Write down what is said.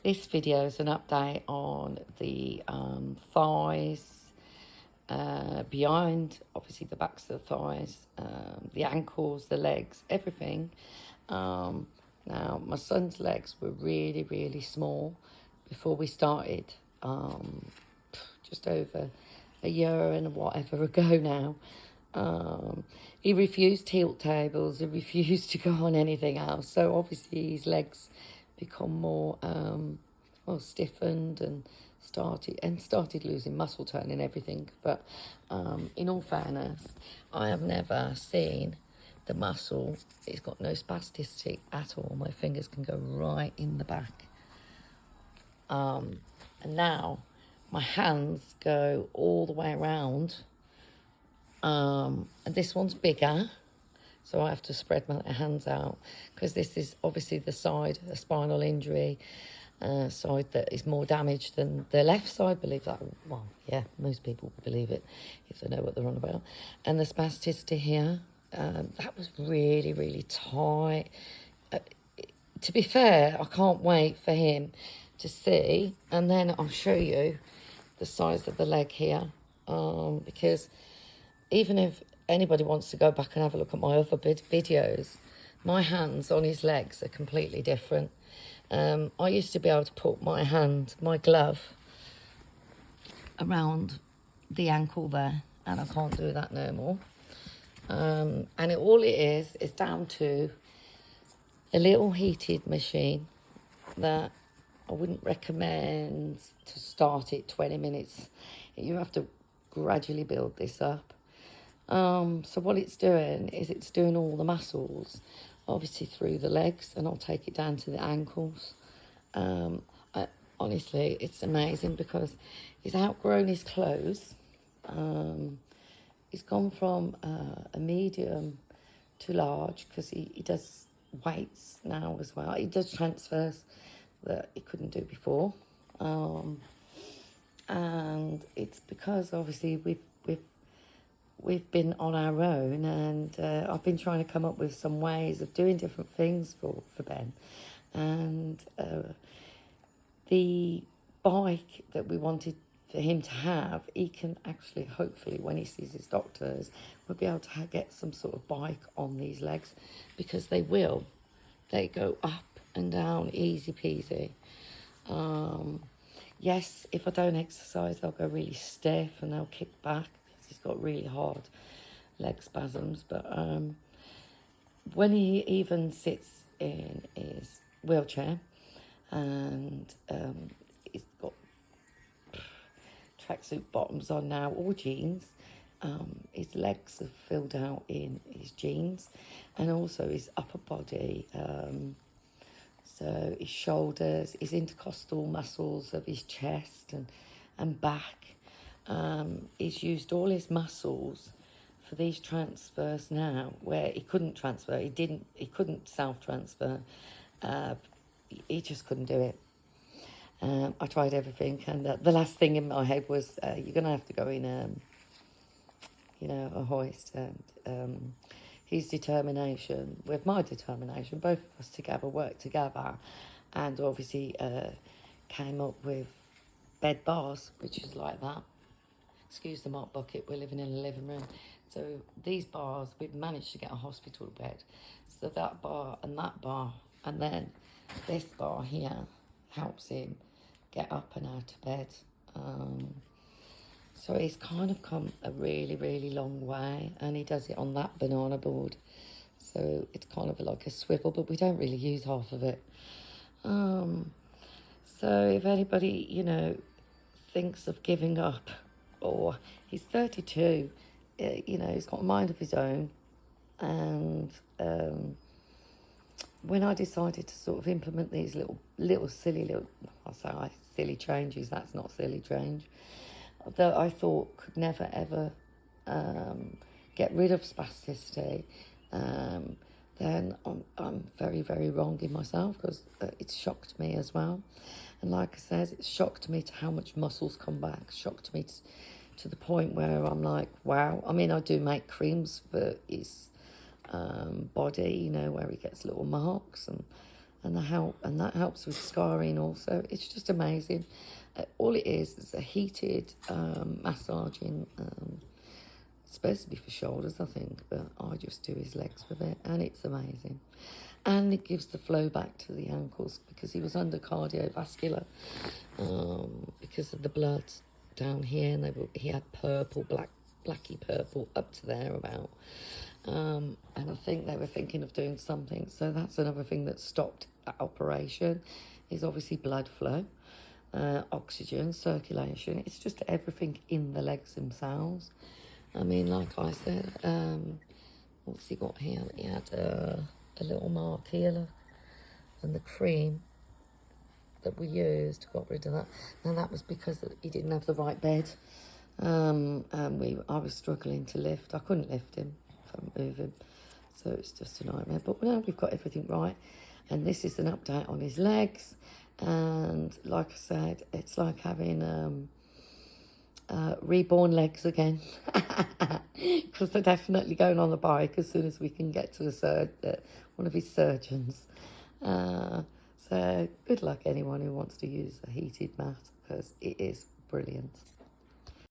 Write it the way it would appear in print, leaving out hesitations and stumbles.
This video is an update on the thighs, behind, obviously the backs of the thighs, the ankles, the legs, everything. Now, my son's legs were really, really small before we started, just over a year and whatever ago now. He refused tilt tables, he refused to go on anything else. So obviously his legs become more stiffened and started losing muscle tone and everything. But in all fairness, I have never seen the muscle. It's got no spasticity at all. My fingers can go right in the back. And now my hands go all the way around. And this one's bigger, so I have to spread my hands out because this is obviously the side, a spinal injury side that is more damaged than the left side. Believe that? Well, yeah, most people believe it if they know what they're on about. And the spasticity here, that was really, really tight. To be fair, I can't wait for him to see, and then I'll show you the size of the leg here, because even if anybody wants to go back and have a look at my other videos, my hands on his legs are completely different. I used to be able to put my glove around the ankle there, and I can't do that no more. And all it is down to a little heated machine that I wouldn't recommend to start it 20 minutes. You have to gradually build this up. So what it's doing is it's doing all the muscles, obviously through the legs, and I'll take it down to the ankles. Honestly, it's amazing because he's outgrown his clothes. He's gone from a medium to large because he does weights now as well. He does transfers that he couldn't do before. And it's because obviously we've been on our own, and I've been trying to come up with some ways of doing different things for Ben. And the bike that we wanted for him to have, he can actually, hopefully, when he sees his doctors, we'll be able to get some sort of bike on these legs, because they will. They go up and down, easy peasy. Yes, if I don't exercise, they'll go really stiff and they'll kick back because he's got really hard leg spasms. But when he even sits in his wheelchair and he's got tracksuit bottoms on now, or jeans, his legs are filled out in his jeans, and also his upper body. So his shoulders, his intercostal muscles of his chest and back. He's used all his muscles for these transfers now, where he couldn't transfer. He couldn't self-transfer. He just couldn't do it. I tried everything, and the last thing in my head was, you're going to have to go in, a hoist. And his determination with my determination, both of us together worked together, and obviously came up with bed bars, which is like that. Excuse the mop bucket, we're living in a living room. So these bars, we've managed to get a hospital bed. So that bar, and then this bar here helps him get up and out of bed. So he's kind of come a really, really long way, and he does it on that banana board. So it's kind of like a swivel, but we don't really use half of it. So if anybody, thinks of giving up, or he's 32, he's got a mind of his own. And when I decided to sort of implement these little silly changes, that's not silly change, that I thought could never ever get rid of spasticity, then I'm very, very wrong in myself, because it's shocked me as well. And like I said, it's shocked me to how much muscles come back, shocked me to the point where I'm like, wow. I mean, I do make creams for his body, where he gets little marks, and and that helps with scarring also. It's just amazing. All it is a heated massaging. It's supposed to be for shoulders, I think, but I just do his legs with it, and it's amazing. And it gives the flow back to the ankles, because he was under cardiovascular because of the blood down here, and he had purple, blacky purple up to there about. And I think they were thinking of doing something. So that's another thing that stopped that operation, is obviously blood flow, oxygen, circulation. It's just everything in the legs themselves. I mean, like I said, what's he got here? He had a little mark here, look, and the cream that we used got rid of that. Now that was because he didn't have the right bed, and I was struggling to lift. I couldn't lift him, couldn't move him, so it's just a nightmare. But now we've got everything right, and this is an update on his legs. And like I said, it's like having reborn legs again, because they're definitely going on the bike as soon as we can get to one of his surgeons. So good luck anyone who wants to use a heated mat, because it is brilliant.